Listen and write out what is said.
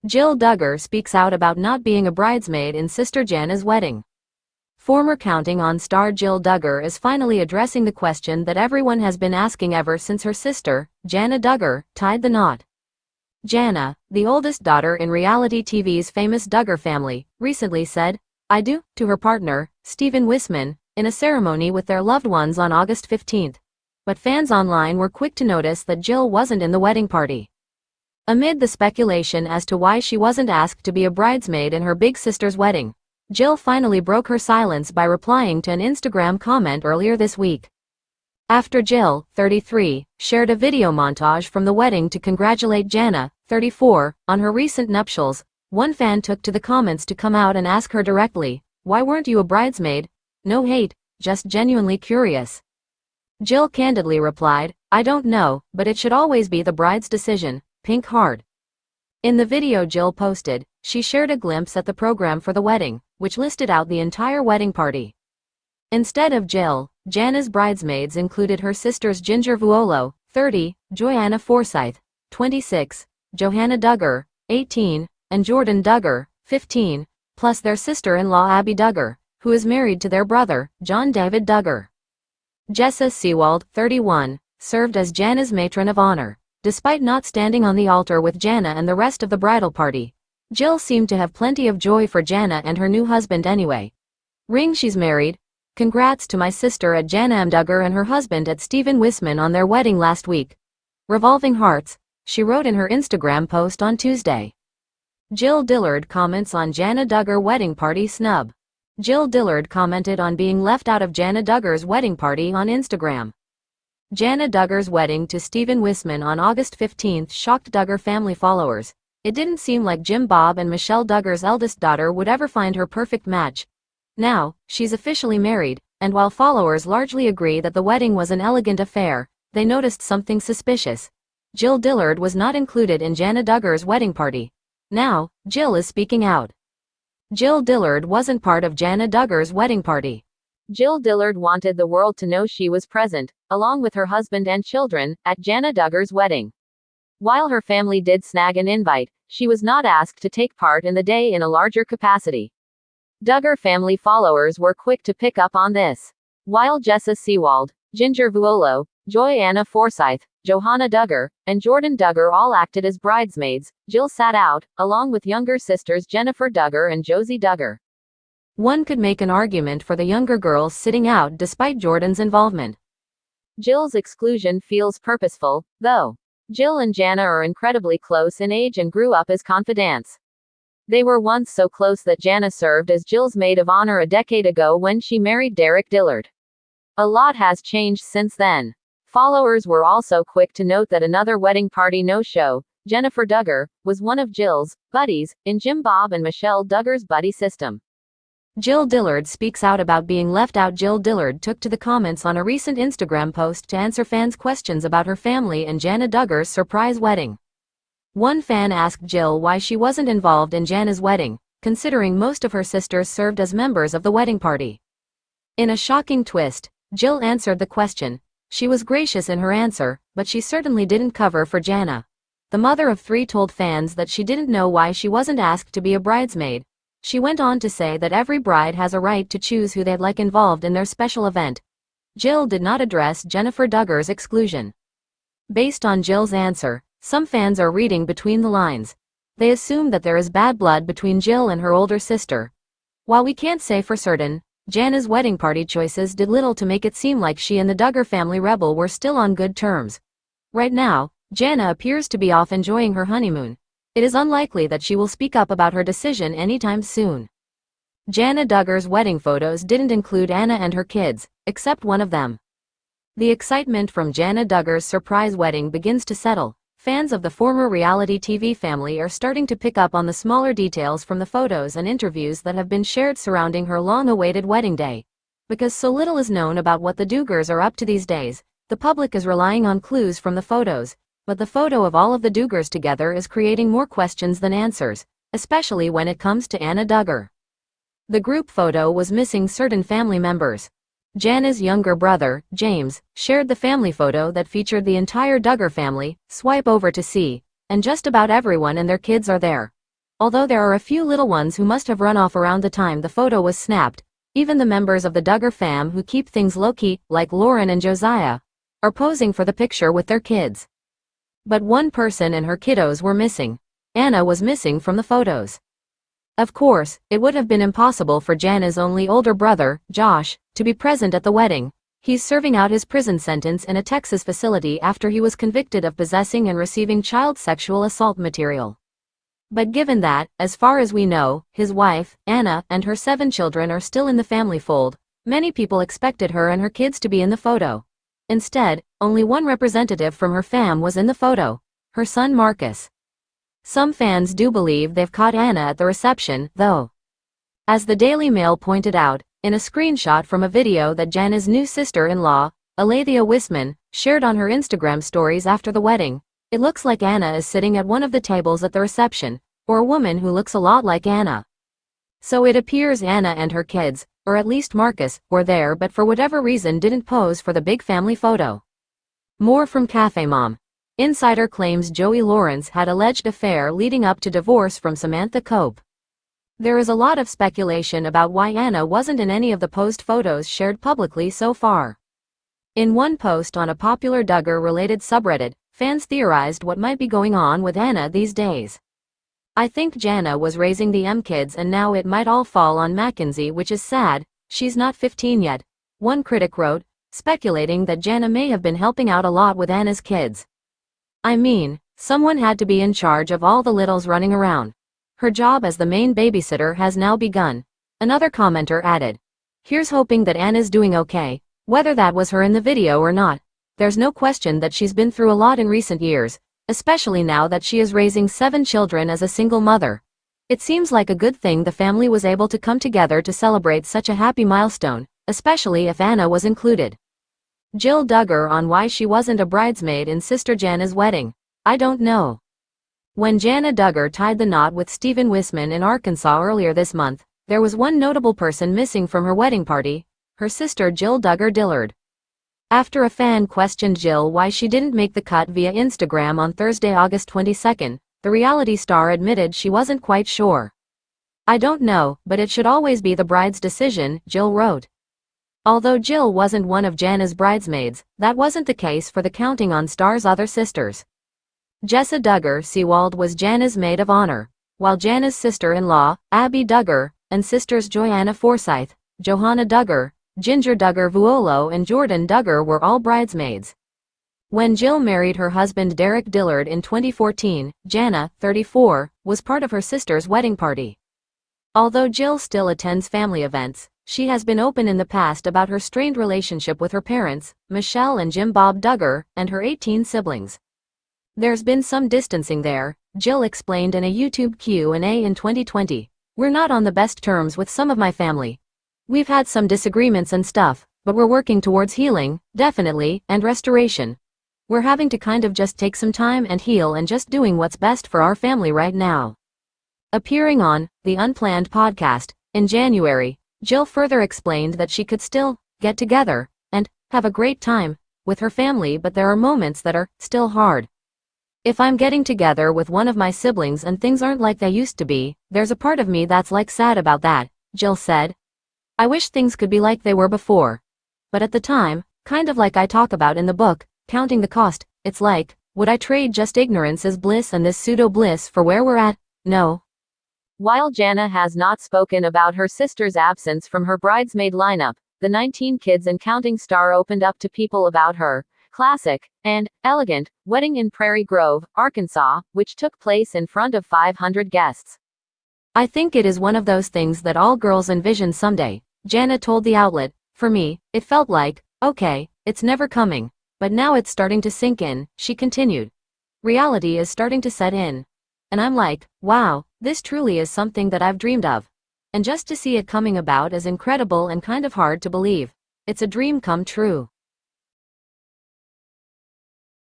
Jill Duggar speaks out about not being a bridesmaid in sister Jana's wedding. Former Counting On star Jill Duggar is finally addressing the question that everyone has been asking ever since her sister, Jana Duggar, tied the knot. Jana, the oldest daughter in reality TV's famous Duggar family, recently said, "I do," to her partner, Stephen Wisman, in a ceremony with their loved ones on August 15. But fans online were quick to notice that Jill wasn't in the wedding party. Amid the speculation as to why she wasn't asked to be a bridesmaid in her big sister's wedding, Jill finally broke her silence by replying to an Instagram comment earlier this week. After Jill, 33, shared a video montage from the wedding to congratulate Jana, 34, on her recent nuptials, one fan took to the comments to come out and ask her directly, "Why weren't you a bridesmaid? No hate, just genuinely curious." Jill candidly replied, "I don't know, but it should always be the bride's decision, pink heart." In the video Jill posted, she shared a glimpse at the program for the wedding, which listed out the entire wedding party. Instead of Jill, Jana's bridesmaids included her sisters Ginger Vuolo, 30, Joanna Forsyth, 26, Johanna Duggar, 18, and Jordan Duggar, 15, plus their sister-in-law Abby Duggar, who is married to their brother, John David Duggar. Jessa Seawald, 31, served as Jana's matron of honor. Despite not standing on the altar with Jana and the rest of the bridal party, Jill seemed to have plenty of joy for Jana and her new husband anyway. "Ring, she's married. Congrats to my sister at Jana M. Duggar and her husband at Stephen Wisman on their wedding last week. Revolving hearts," she wrote in her Instagram post on Tuesday. Jill Dillard comments on Jana Duggar wedding party snub. Jill Dillard commented on being left out of Jana Duggar's wedding party on Instagram. Jana Duggar's wedding to Stephen Wisman on August 15 shocked Duggar family followers. It didn't seem like Jim Bob and Michelle Duggar's eldest daughter would ever find her perfect match. Now, she's officially married, and while followers largely agree that the wedding was an elegant affair, they noticed something suspicious. Jill Dillard was not included in Jana Duggar's wedding party. Now, Jill is speaking out. Jill Dillard wasn't part of Jana Duggar's wedding party. Jill Dillard wanted the world to know she was present, along with her husband and children, at Jana Duggar's wedding. While her family did snag an invite, she was not asked to take part in the day in a larger capacity. Duggar family followers were quick to pick up on this. While Jessa Seawald, Ginger Vuolo, Joanna Forsyth, Johanna Duggar, and Jordan Duggar all acted as bridesmaids, Jill sat out, along with younger sisters Jennifer Duggar and Josie Duggar. One could make an argument for the younger girls sitting out despite Jordan's involvement. Jill's exclusion feels purposeful, though. Jill and Jana are incredibly close in age and grew up as confidants. They were once so close that Jana served as Jill's maid of honor a decade ago when she married Derick Dillard. A lot has changed since then. Followers were also quick to note that another wedding party no-show, Jennifer Duggar, was one of Jill's buddies in Jim Bob and Michelle Duggar's buddy system. Jill Dillard speaks out about being left out. Jill Dillard took to the comments on a recent Instagram post to answer fans' questions about her family and Jana Duggar's surprise wedding. One fan asked Jill why she wasn't involved in Jana's wedding, considering most of her sisters served as members of the wedding party. In a shocking twist, Jill answered the question. She was gracious in her answer, but she certainly didn't cover for Jana. The mother of three told fans that she didn't know why she wasn't asked to be a bridesmaid. She went on to say that every bride has a right to choose who they'd like involved in their special event. Jill did not address Jennifer Duggar's exclusion. Based on Jill's answer, some fans are reading between the lines. They assume that there is bad blood between Jill and her older sister. While we can't say for certain, Jana's wedding party choices did little to make it seem like she and the Duggar family rebel were still on good terms. Right now, Jana appears to be off enjoying her honeymoon. It is unlikely that she will speak up about her decision anytime soon. Jana Duggar's wedding photos didn't include Anna and her kids, except one of them. The excitement from Jana Duggar's surprise wedding begins to settle. Fans of the former reality TV family are starting to pick up on the smaller details from the photos and interviews that have been shared surrounding her long-awaited wedding day. Because so little is known about what the Duggars are up to these days, the public is relying on clues from the photos. But the photo of all of the Duggars together is creating more questions than answers, especially when it comes to Jana Duggar. The group photo was missing certain family members. Jana's younger brother, James, shared the family photo that featured the entire Duggar family. Swipe over to see, and just about everyone and their kids are there. Although there are a few little ones who must have run off around the time the photo was snapped, even the members of the Duggar fam who keep things low-key, like Lauren and Josiah, are posing for the picture with their kids. But one person and her kiddos were missing. Anna was missing from the photos. Of course, it would have been impossible for Jana's only older brother, Josh, to be present at the wedding. He's serving out his prison sentence in a Texas facility after he was convicted of possessing and receiving child sexual assault material. But given that, as far as we know, his wife, Anna, and her 7 children are still in the family fold, many people expected her and her kids to be in the photo. Instead, only one representative from her fam was in the photo, her son Marcus. Some fans do believe they've caught Anna at the reception, though. As the Daily Mail pointed out, in a screenshot from a video that Jana's new sister-in-law, Alethea Wisman, shared on her Instagram stories after the wedding, it looks like Anna is sitting at one of the tables at the reception, or a woman who looks a lot like Anna. So it appears Anna and her kids, or at least Marcus, were there but for whatever reason didn't pose for the big family photo. More from Cafe Mom. Insider claims Joey Lawrence had alleged affair leading up to divorce from Samantha Cope. There is a lot of speculation about why Anna wasn't in any of the posed photos shared publicly so far. In one post on a popular Duggar-related subreddit, fans theorized what might be going on with Anna these days. I think Jana was raising the kids and now it might all fall on Mackenzie, which is sad, she's not 15 yet, one critic wrote, speculating that Jana may have been helping out a lot with Anna's kids. I mean, someone had to be in charge of all the littles running around. Her job as the main babysitter has now begun. Another commenter added, here's hoping that Anna's doing okay, whether that was her in the video or not. There's no question that she's been through a lot in recent years, especially now that she is raising 7 children as a single mother. It seems like a good thing the family was able to come together to celebrate such a happy milestone, especially if Anna was included. Jill Duggar on why she wasn't a bridesmaid in sister Jana's wedding. I don't know. When Jana Duggar tied the knot with Stephen Wisman in Arkansas earlier this month, there was one notable person missing from her wedding party, her sister Jill Duggar Dillard. After a fan questioned Jill why she didn't make the cut via Instagram on Thursday, August 22, the reality star admitted she wasn't quite sure. I don't know, but it should always be the bride's decision, Jill wrote. Although Jill wasn't one of Jana's bridesmaids, that wasn't the case for the Counting on Star's other sisters. Jessa Duggar Seawald was Jana's maid of honor, while Jana's sister-in-law, Abby Duggar, and sisters Joanna Forsyth, Johanna Duggar, Ginger Duggar Vuolo and Jordan Duggar were all bridesmaids. When Jill married her husband Derick Dillard in 2014, Jana, 34, was part of her sister's wedding party. Although Jill still attends family events, she has been open in the past about her strained relationship with her parents, Michelle and Jim Bob Duggar, and her 18 siblings. There's been some distancing there, Jill explained in a YouTube Q&A in 2020. We're not on the best terms with some of my family. We've had some disagreements and stuff, but we're working towards healing, definitely, and restoration. We're having to kind of just take some time and heal and just doing what's best for our family right now. Appearing on The Unplanned podcast in January, Jill further explained that she could still get together and have a great time with her family, but there are moments that are still hard. If I'm getting together with one of my siblings and things aren't like they used to be, there's a part of me that's like sad about that, Jill said. I wish things could be like they were before. But at the time, kind of like I talk about in the book, Counting the Cost, it's like, would I trade just ignorance as bliss and this pseudo-bliss for where we're at? No. While Jana has not spoken about her sister's absence from her bridesmaid lineup, the 19 kids and counting star opened up to people about her classic and elegant wedding in Prairie Grove, Arkansas, which took place in front of 500 guests. I think it is one of those things that all girls envision someday, Jana told the outlet. For me, it felt like, okay, it's never coming, but now it's starting to sink in, she continued. Reality is starting to set in. And I'm like, wow, this truly is something that I've dreamed of. And just to see it coming about is incredible and kind of hard to believe. It's a dream come true.